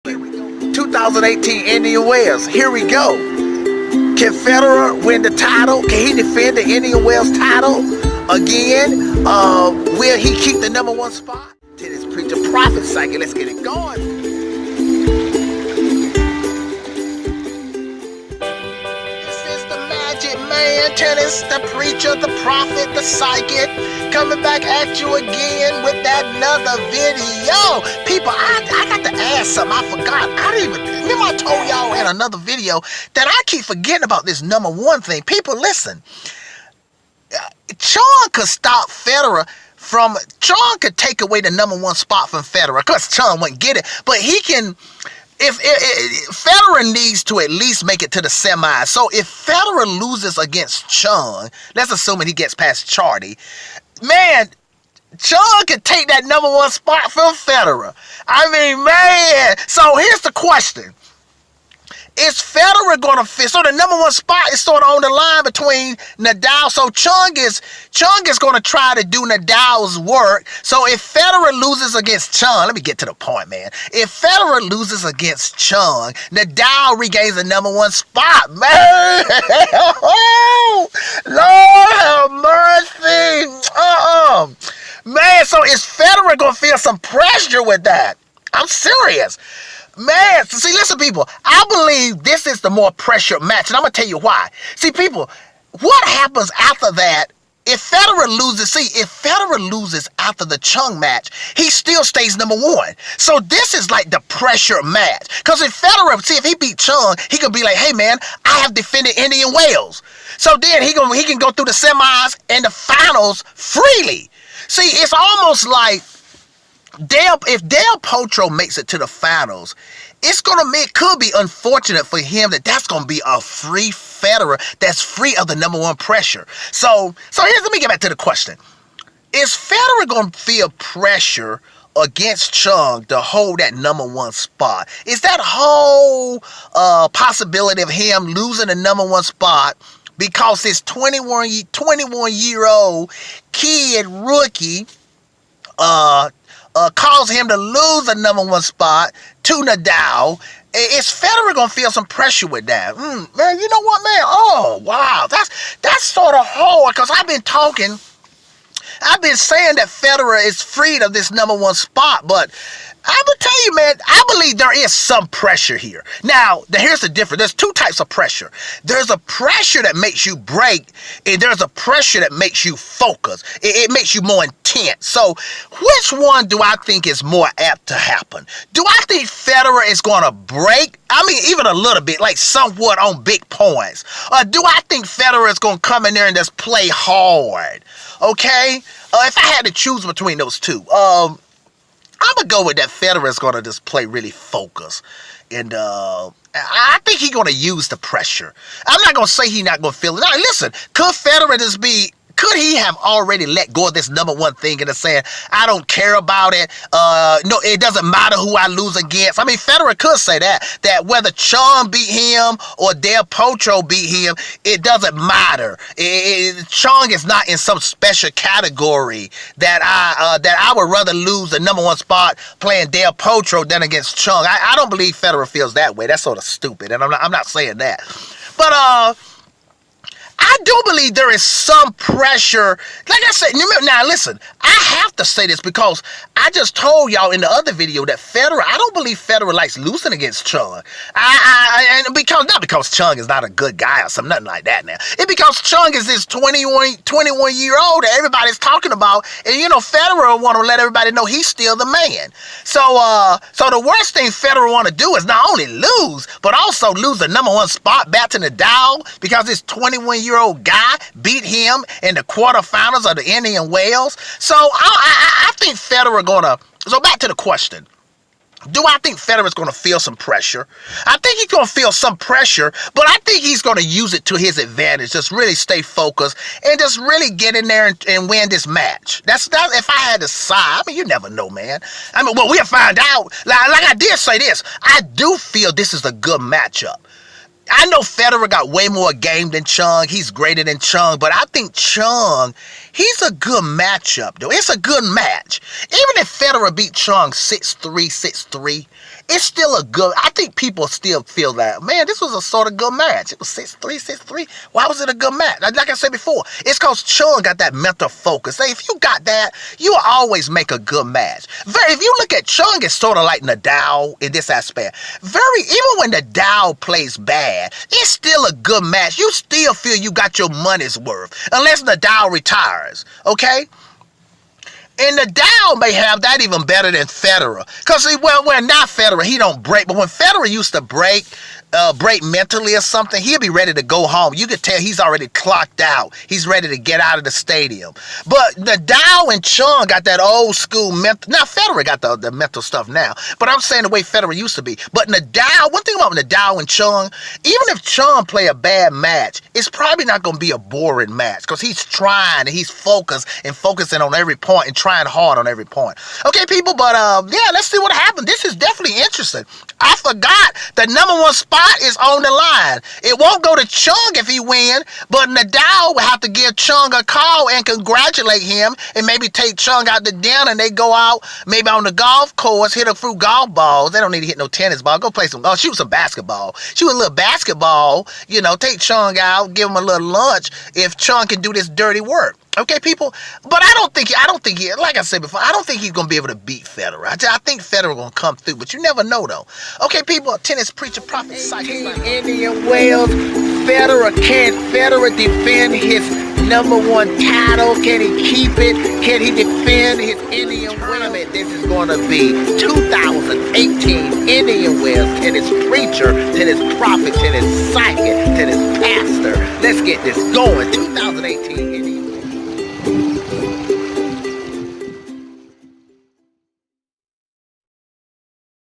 2018 Indian Wells. Here we go. Can Federer win the title? Can he defend the Indian Wells title again? Will he keep the #1 spot? Tennis Preacher Profit Cycle. Let's get it going. Man, tennis, the preacher, the prophet, the psychic, coming back at you again with another video. People, I got to ask something. I forgot. I didn't even remember I told y'all in another video that I keep forgetting about this #1 thing. People, listen. Chung could stop Federer from. Chung could take away the #1 spot from Federer. Of course, Chung wouldn't get it, but he can. If Federer needs to at least make it to the semis. So if Federer loses against Chung, let's assume he gets past Chardy, man, Chung can take that #1 spot from Federer. I mean, man. So here's the question. Is Federer going to fit? So the #1 spot is sort of on the line between Nadal. So Chung is going to try to do Nadal's work. So if Federer loses against Chung, let me get to the point, man. If Federer loses against Chung, Nadal regains the #1 spot, man. Lord have mercy. Man, so is Federer going to feel some pressure with that? I'm serious. Man, see, listen, people, I believe this is the more pressure match, and I'm going to tell you why. See, people, what happens after that, if Federer loses after the Chung match, he still stays #1. So this is like the pressure match. Because if Federer, see, if he beat Chung, he could be like, hey, man, I have defended Indian Wells. So then he can go through the semis and the finals freely. See, it's almost like, if Del Potro makes it to the finals, it could be unfortunate for him that's going to be a free Federer that's free of the #1 pressure. So let me get back to the question. Is Federer going to feel pressure against Chung to hold that #1 spot? Is that whole possibility of him losing the #1 spot because this 21-year-old kid rookie caused him to lose the #1 spot to Nadal? Is Federer gonna feel some pressure with that? Man, you know what, man? Oh, wow, that's sort of hard, because I've been saying that Federer is freed of this #1 spot, but I will tell you, man, I believe there is some pressure here. Now, here's the difference. There's two types of pressure. There's a pressure that makes you break, and there's a pressure that makes you focus. It makes you more intense. So, which one do I think is more apt to happen? Do I think Federer is going to break? I mean, even a little bit, like somewhat on big points. Or do I think Federer is going to come in there and just play hard? Okay? If I had to choose between those two, I'm going to go with that. Federer is going to just play really focused. And I think he's going to use the pressure. I'm not going to say he's not going to feel it. Now, listen, could he have already let go of this #1 thing and saying, I don't care about it. No, it doesn't matter who I lose against. I mean, Federer could say that whether Chung beat him or Del Potro beat him, it doesn't matter. Chung is not in some special category that I would rather lose the #1 spot playing Del Potro than against Chung. I don't believe Federer feels that way. That's sort of stupid, and I'm not saying that. But I do believe there is some pressure. Like I said, now listen, I have to say this because I just told y'all in the other video that I don't believe Federer likes losing against Chung. Not because Chung is not a good guy or something, nothing like that now. It's because Chung is this 21-year-old that everybody's talking about, and Federer want to let everybody know he's still the man. So the worst thing Federer want to do is not only lose, but also lose the #1 spot back to Nadal because this 21-year-old guy beat him in the quarterfinals of the Indian Wells. So I think Federer gonna. So back to the question. Do I think Federer is going to feel some pressure? I think he's going to feel some pressure, but I think he's going to use it to his advantage. Just really stay focused and just really get in there and win this match. That's if I had to decide. I mean, you never know, man. I mean, well, we'll find out. Like I did say this, I do feel this is a good matchup. I know Federer got way more game than Chung. He's greater than Chung, but I think Chung, he's a good matchup, though. It's a good match. Even if Federer beat Chung 6-3, 6-3, it's still a good, I think people still feel that, man, this was a sort of good match. It was 6-3, 6-3. Why was it a good match? Like I said before, it's because Chung got that mental focus. Hey, if you got that, you will always make a good match. If you look at Chung, it's sort of like Nadal in this aspect. Even when Nadal plays bad, it's still a good match. You still feel you got your money's worth, unless Nadal retires, okay? And Nadal may have that even better than Federer. Because, well, not Federer, he don't break. But when Federer used to break mentally or something, he'll be ready to go home. You could tell he's already clocked out. He's ready to get out of the stadium. But Nadal and Chung got that old school mental. Now, Federer got the mental stuff now. But I'm saying the way Federer used to be. But Nadal, one thing about Nadal and Chung, even if Chung play a bad match, it's probably not going to be a boring match. Because he's trying and he's focusing on every point and trying hard on every point. Okay, people, but yeah, let's see what happened. This is definitely interesting. I forgot the #1 spot is on the line. It won't go to Chung if he wins, but Nadal will have to give Chung a call and congratulate him and maybe take Chung out to dinner and they go out maybe on the golf course, hit a few golf balls. They don't need to hit no tennis ball. Go play shoot some basketball. Shoot a little basketball, take Chung out, give him a little lunch if Chung can do this dirty work. Okay, people, but I don't think he, like I said before, I don't think he's going to be able to beat Federer. I think Federer going to come through, but you never know, though. Okay, people, tennis preacher, prophet, psychic. Indian Wells, can Federer defend his #1 title? Can he keep it? Can he defend his Indian Wells? This is going to be 2018 Indian Wells tennis preacher, tennis prophet, tennis psychic, tennis pastor. Let's get this going. 2018 Indian